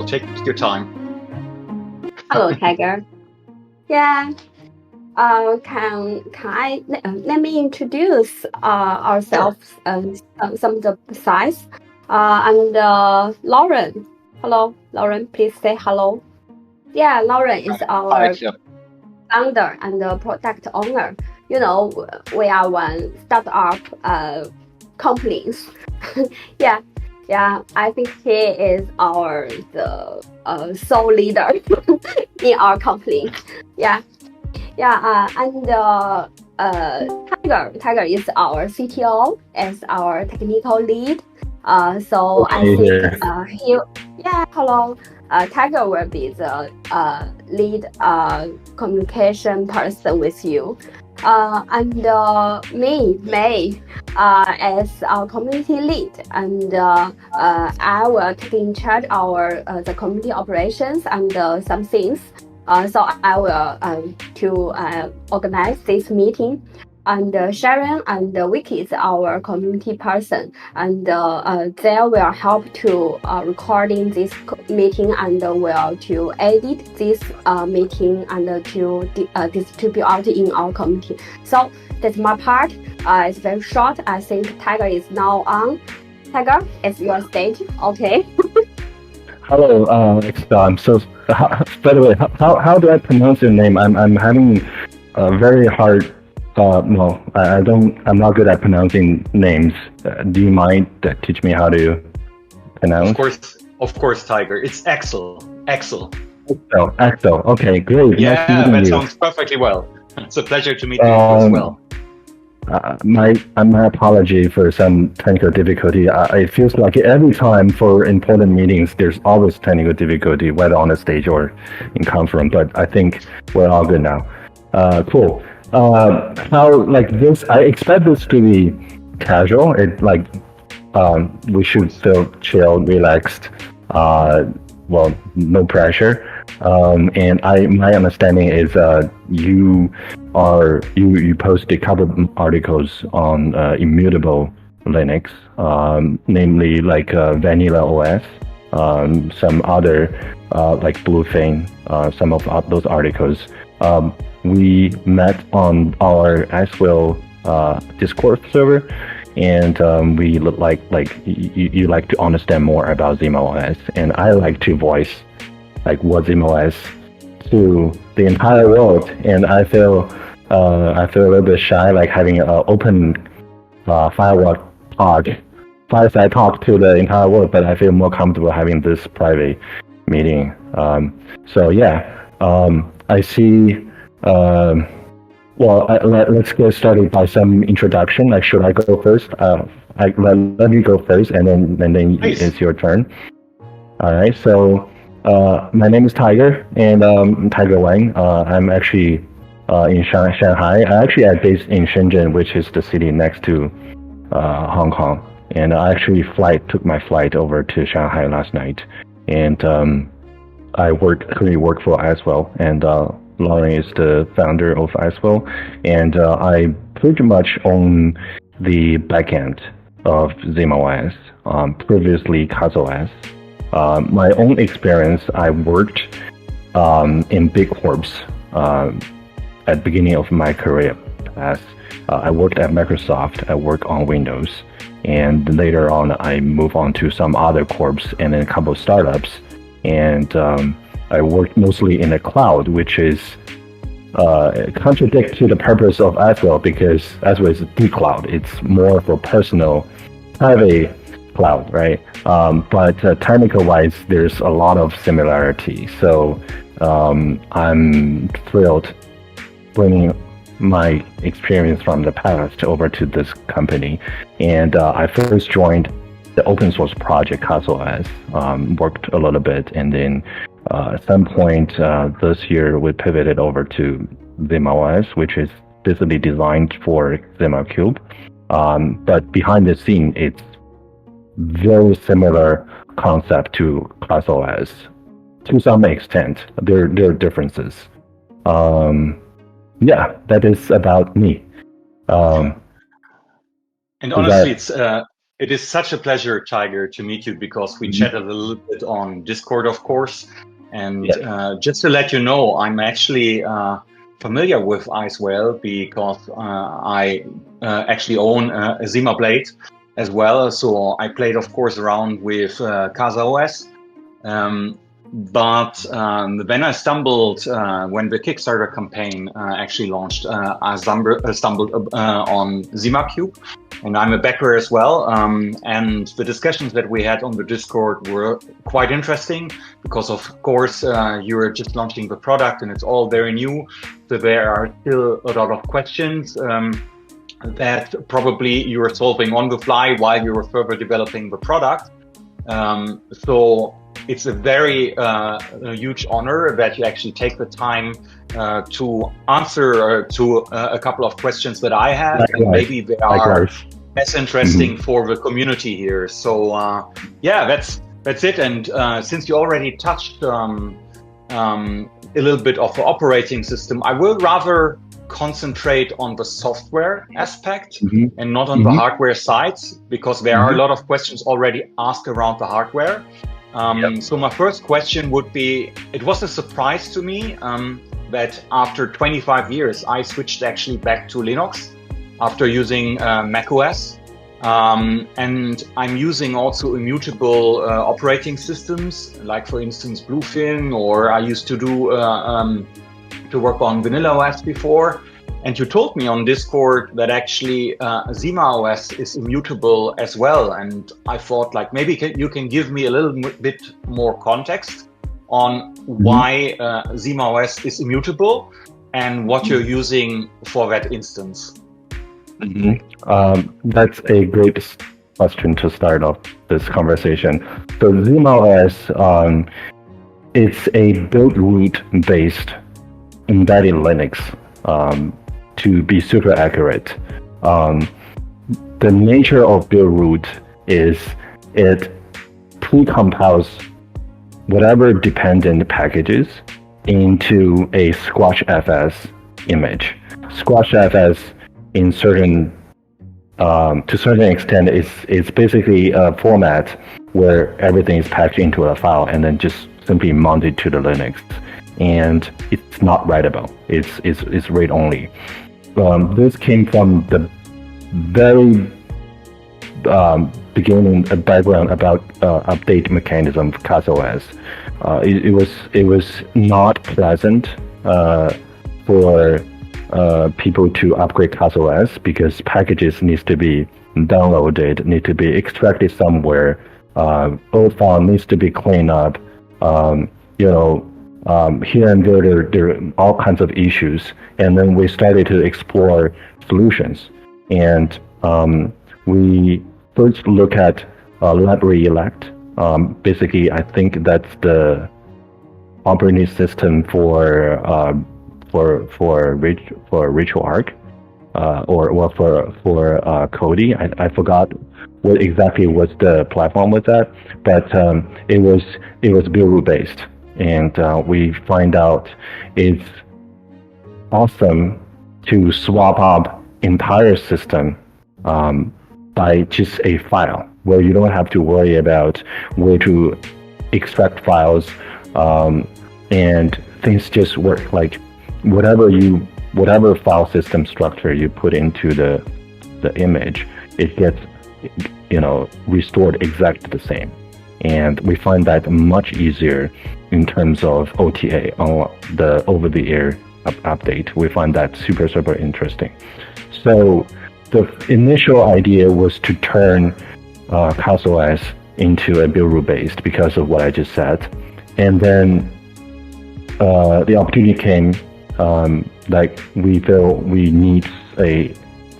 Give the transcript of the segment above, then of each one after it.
take your time. Hello, Tiger. Yeah. Can I let me introduce ourselves and some of the size. And Lauren. Hello, Lauren. Please say hello. Yeah, Lauren is our founder and product owner. You know, we are one startup companies. Yeah. I think he is the sole leader in our company. Yeah. And Tiger is our CTO, is our technical lead. So I think hello. Tiger will be the lead communication person with you. And me, May, as our community lead, and I will take in charge our the community operations and some things. So I will to organize this meeting. And Sharon and Vicky is our community person, and they will help to recording this meeting and will to edit this meeting and to distribute out in our community. So that's my part. It's very short. I think Tiger is now on. Tiger, it's your stage. Okay. Hello, Axel. I'm so. By the way, how do I pronounce your name? I'm having a very hard. No, I don't. I'm not good at pronouncing names. Do you mind teach me how to pronounce? Of course, Tiger. It's Axel. Axel. Okay, great. Yeah, nice that you. Sounds perfectly well. It's a pleasure to meet you as well. My apology for some technical difficulty. It feels like every time for important meetings, there's always technical difficulty, whether on the stage or in conference. But I think we're all good now. Cool. How like this? I expect this to be casual. It like we should feel chill, relaxed. Well, no pressure. And my understanding is you post a couple of articles on Immutable Linux, namely like Vanilla OS, some other like Bluefin, some of those articles. We met on our Axel Discord server, and we look like you like to understand more about ZimaOS, and I like to voice like what ZimaOS to the entire world, and I feel a little bit shy, like having an open fireside talk to the entire world, but I feel more comfortable having this private meeting. So yeah, I see. Let's get started by some introduction. Like, should I go first? Let me go first, and then it's your turn. All right. So, my name is Tiger, and Tiger Wang. I'm actually in Shanghai. I actually am based in Shenzhen, which is the city next to Hong Kong. And I actually took my flight over to Shanghai last night, and I currently work for Axel, and Lauren is the founder of Axel, and I pretty much own the backend of ZimaOS, previously CastleOS. My own experience, I worked in big corps at the beginning of my career path. I worked at Microsoft, I worked on Windows, and later on I moved on to some other corps and then a couple of startups, and I worked mostly in the cloud, which is contradict to the purpose of Axel, because Axel is the cloud. It's more for personal, private cloud, right? But technical-wise, there's a lot of similarity. So I'm thrilled bringing my experience from the past over to this company. And I first joined the open source project CastleOS, worked a little bit, and then at some point this year we pivoted over to ZimaOS, which is basically designed for ZimaCube. But behind the scene, it's very similar concept to CastleOS. To some extent, there are differences. Yeah, that is about me. And honestly, It is such a pleasure, Tiger, to meet you because we chatted a little bit on Discord, of course. And just to let you know, I'm actually familiar with Icewell because I actually own a Zima blade as well. So I played, of course, around with CasaOS. But then I stumbled when the Kickstarter campaign actually launched. I stumbled on ZimaCube, and I'm a backer as well. And the discussions that we had on the Discord were quite interesting because, of course, you're just launching the product and it's all very new. So there are still a lot of questions that probably you are solving on the fly while you were further developing the product. So it's a very huge honor that you actually take the time to answer to a couple of questions that I have, and maybe they are as interesting for the community here. So yeah, that's it. And since you already touched a little bit of the operating system, I will rather concentrate on the software aspect and not on the hardware sides, because there are a lot of questions already asked around the hardware. So my first question would be, it was a surprise to me that after 25 years, I switched actually back to Linux after using macOS. And I'm using also immutable operating systems, like for instance, Bluefin, or I used to do to work on VanillaOS before. And you told me on Discord that actually ZimaOS is immutable as well. And I thought like maybe you can give me a little bit more context on why ZimaOS is immutable and what you're using for that instance. That's a great question to start off this conversation. So ZimaOS, it's a build root based embedded Linux. To be super accurate, the nature of build root is it pre-compiles whatever dependent packages into a squashfs image. Squashfs, in certain to certain extent, is basically a format where everything is packaged into a file and then just simply mounted to the Linux. And it's not writable. It's read only. This came from the very beginning background about update mechanism of CasaOS. It was not pleasant for people to upgrade CasaOS because packages needs to be downloaded, need to be extracted somewhere. Old file needs to be cleaned up. Here and there are all kinds of issues, and then we started to explore solutions. And we first look at library elect. Basically, I think that's the operating system for RitualArch, or for Kodi. I forgot what exactly was the platform with that, but it was build root based. And we find out it's awesome to swap up entire system by just a file, where you don't have to worry about where to extract files, and things just work. Like whatever file system structure you put into the image, it gets restored exactly the same. And we find that much easier in terms of OTA, on the over-the-air update. We find that super interesting. So the initial idea was to turn CasaOS into a build root based because of what I just said. And then the opportunity came, like we feel we need a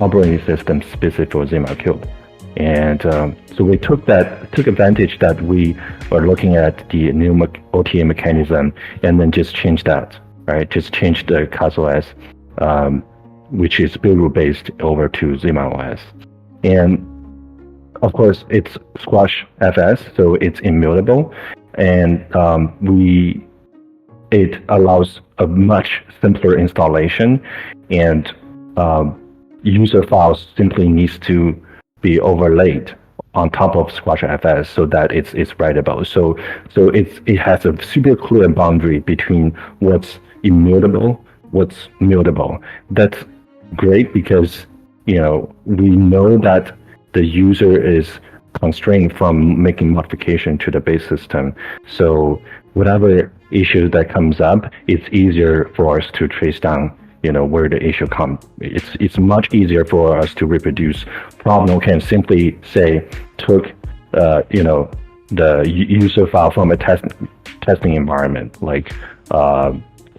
operating system specific for ZimaCube. And so we took advantage that we were looking at the new OTA mechanism, and then just changed that, right? Just change the CasaOS, which is build root based, over to ZimaOS. And of course, it's squashfs, so it's immutable, and it allows a much simpler installation, and user files simply needs to be overlaid on top of Squash FS so that it's writable. So it has a super clear boundary between what's immutable, what's mutable. That's great because we know that the user is constrained from making modification to the base system. So whatever issue that comes up, it's easier for us to trace down where the issue comes. It's much easier for us to reproduce. Problem can simply say took the user file from a testing environment, like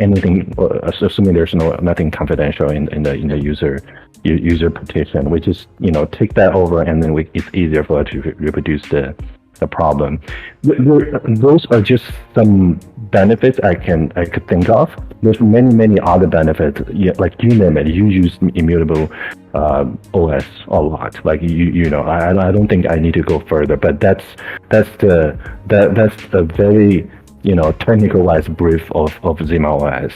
anything, assuming there's nothing confidential in the user partition. We just take that over, and then it's easier for us to reproduce the problem. Those are just some benefits I could think of. There's many other benefits. Like you name it, you use Immutable OS a lot. Like I don't think I need to go further. But that's the very technical-wise brief of ZimaOS.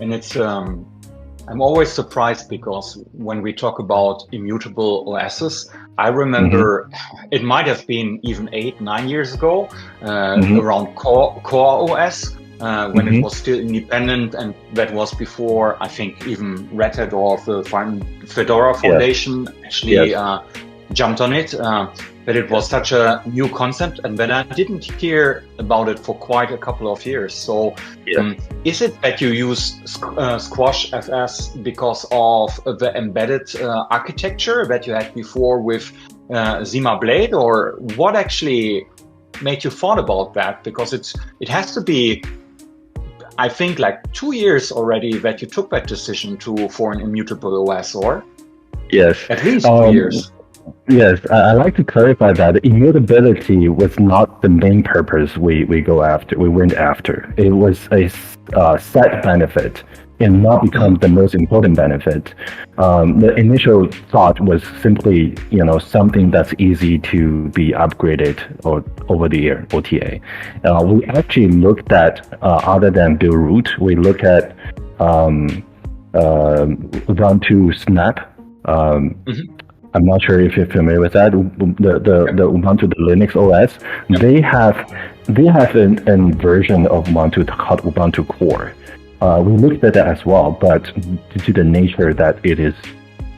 And it's I'm always surprised because when we talk about immutable OSs, I remember it might have been even 8-9 years ago, around Core OS, when it was still independent, and that was before I think even Red Hat or the Fedora Foundation actually jumped on it. But it was such a new concept, and then I didn't hear about it for quite a couple of years. So is it that you use Squash FS because of the embedded architecture that you had before with Zima Blade, or what actually made you thought about that? Because it has to be, I think, like 2 years already that you took that decision for an immutable OS, or? Yes. At least 2 years. Yes, I like to clarify that immutability was not the main purpose we went after. It was a side benefit and not become the most important benefit. The initial thought was simply, something that's easy to be upgraded or over the air, OTA. We actually looked at, other than build root, we look at Ubuntu Snap. I'm not sure if you're familiar with that. The Ubuntu, the Linux OS, they have an version of Ubuntu called Ubuntu Core. We looked at that as well, but due to the nature that it is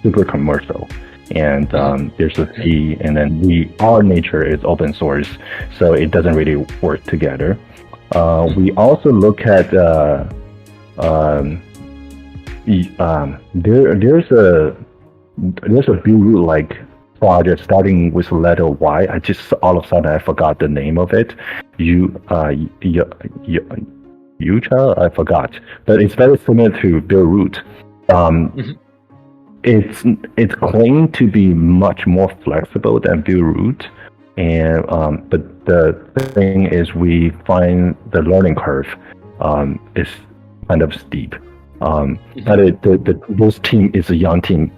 super commercial, and there's a fee, and then our nature is open source, so it doesn't really work together. We also look at there's a build root like project starting with letter Y. I just all of a sudden I forgot the name of it. Yucha, I forgot, but it's very similar to build root. It's claimed to be much more flexible than build root, and but the thing is we find the learning curve is kind of steep. But this team is a young team.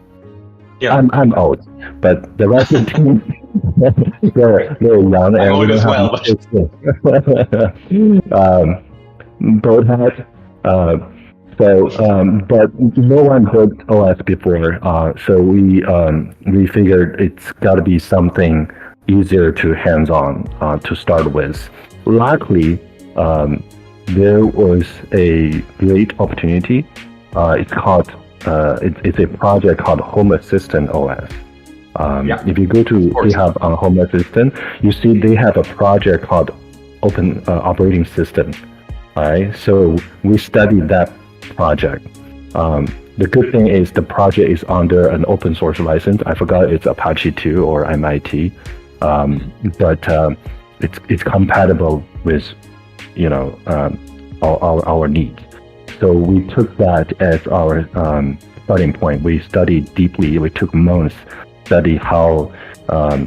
Yeah. I'm old, but the rest of the team they're young, and we don't have both had. But no one built OS before, so we figured it's got to be something easier to hands-on to start with. Luckily, there was a great opportunity. It's a project called Home Assistant OS. If you go to GitHub on Home Assistant, you see they have a project called Open Operating System. Alright, so we studied that project. The good thing is the project is under an open source license. I forgot it's Apache 2 or MIT, but it's compatible with our needs. So we took that as our starting point. We studied deeply. We took months study how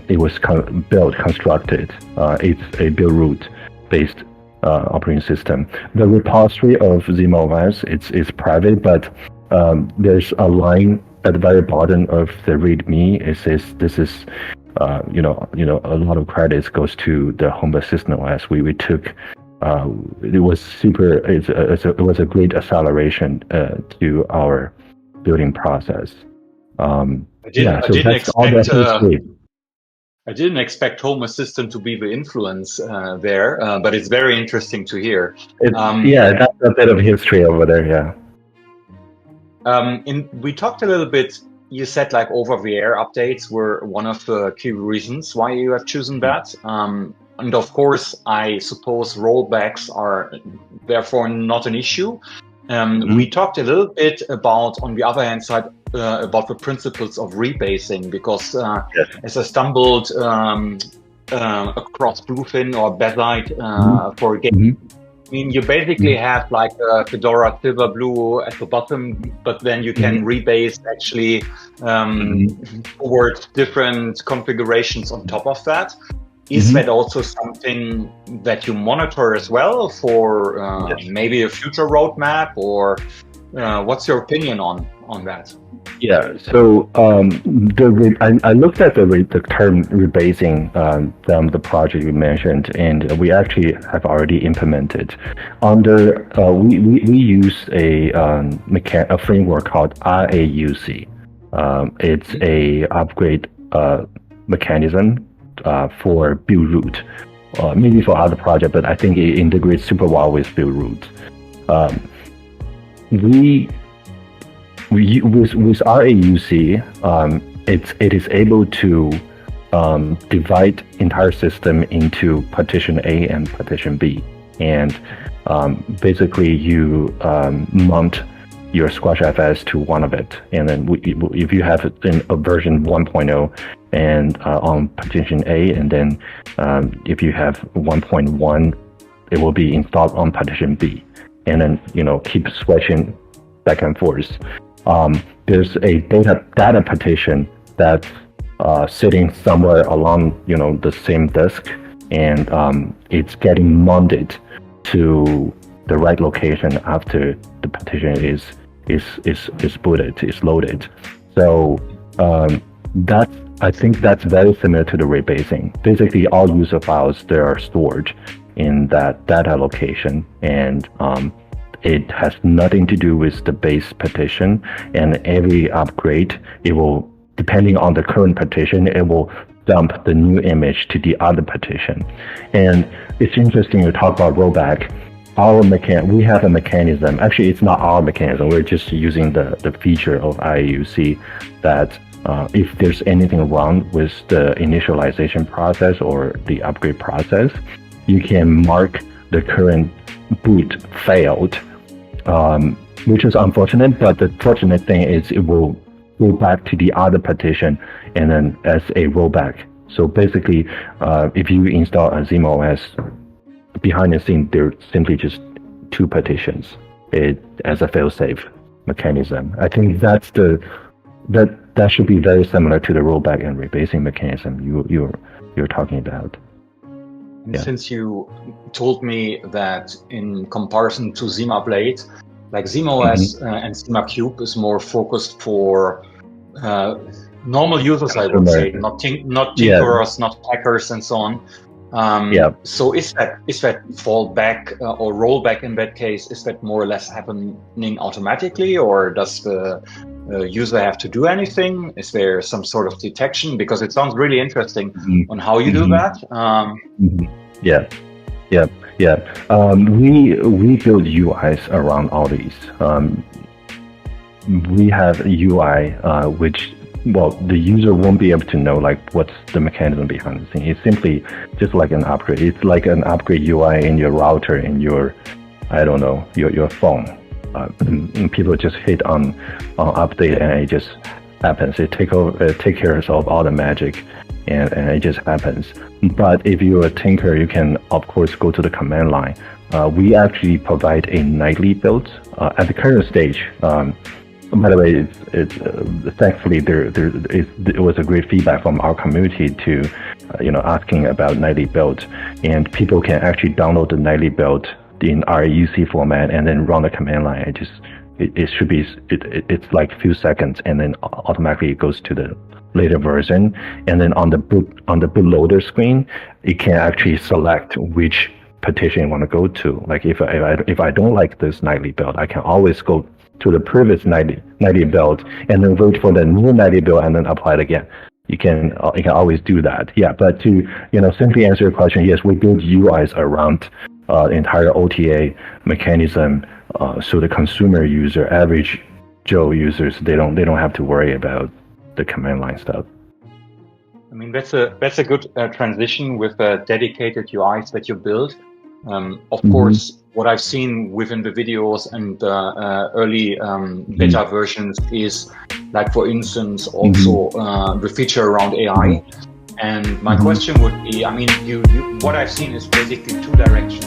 it was constructed. It's a build root based operating system. The repository of ZimaOS it's private, but there's a line at the very bottom of the README. It says this is a lot of credits goes to the Home Assistant OS. We took. It was super. It was a great acceleration to our building process. I didn't expect. I didn't expect Home Assistant to be the influence there, but it's very interesting to hear. That's a bit of history over there, yeah. We talked a little bit, you said like over-the-air updates were one of the key reasons why you have chosen that. And of course, I suppose rollbacks are therefore not an issue. We talked a little bit about, on the other hand side, about the principles of rebasing, because as I stumbled across Bluefin or Bazite for a game, I mean, you basically have like a Fedora Silver Blue at the bottom, but then you can rebase actually towards different configurations on top of that. Is that also something that you monitor as well for maybe a future roadmap, or what's your opinion on that? Yeah, so I looked at the term rebasing from the project you mentioned, and we actually have already implemented. Under we use a framework called RAUC. It's a upgrade mechanism for build root, maybe for other projects, but I think it integrates super well with build root. With RAUC, it is able to divide entire system into partition A and partition B, and basically you mount your SquashFS to one of it, and then if you have a version 1.0 and on partition A, and then if you have 1.1, it will be installed on partition B, and then keep switching back and forth. There's a data partition that's sitting somewhere along the same disk, and it's getting mounted to the right location after the partition is booted, is loaded. So I think that's very similar to the rebasing. Basically, all user files, they are stored in that data location, and it has nothing to do with the base partition. And every upgrade, it will, depending on the current partition, it will dump the new image to the other partition. And it's interesting to talk about rollback. We have a mechanism. Actually, it's not our mechanism. We're just using the feature of IUC that if there's anything wrong with the initialization process or the upgrade process, you can mark the current boot failed, which is unfortunate. But the fortunate thing is it will go back to the other partition and then as a rollback. So basically, if you install a ZimaOS, behind the scene, there are simply just two partitions as a fail-safe mechanism. I think that should be very similar to the rollback and rebasing mechanism you're talking about. Yeah. Since you told me that in comparison to Zima Blade, like ZimaOS and Zima Cube is more focused for normal users, I would say, not tinkerers, not hackers, and so on. So is that fallback or rollback in that case, is that more or less happening automatically, or does the user have to do anything? Is there some sort of detection? Because it sounds really interesting on how you do that. We build UIs around all these. We have a UI which, well, the user won't be able to know like what's the mechanism behind the scene. It's simply just like an upgrade. It's like an upgrade UI in your router, in your, I don't know, your phone. And people just hit on update and it just happens. It take care of all the magic, and it just happens. But if you're a tinker, you can of course go to the command line. We actually provide a nightly build at the current stage. By the way, thankfully it was a great feedback from our community to asking about nightly build, and people can actually download the nightly build in RAUC format and then run the command line. It's like a few seconds, and then automatically it goes to the later version. And then on the bootloader screen, it can actually select which partition you want to go to. Like if I don't like this nightly build, I can always go to the previous nightly build and then wait for the new nightly build and then apply it again. you can always do that. Yeah, but to simply answer your question, yes, we build UIs around the entire OTA mechanism, so the consumer user, average Joe users, they don't have to worry about the command line stuff. I mean, that's a good transition with dedicated UIs that you build. Of course, what I've seen within the videos and early beta versions is, like, for instance, also the feature around AI. And my question would be, I mean, what I've seen is basically two directions.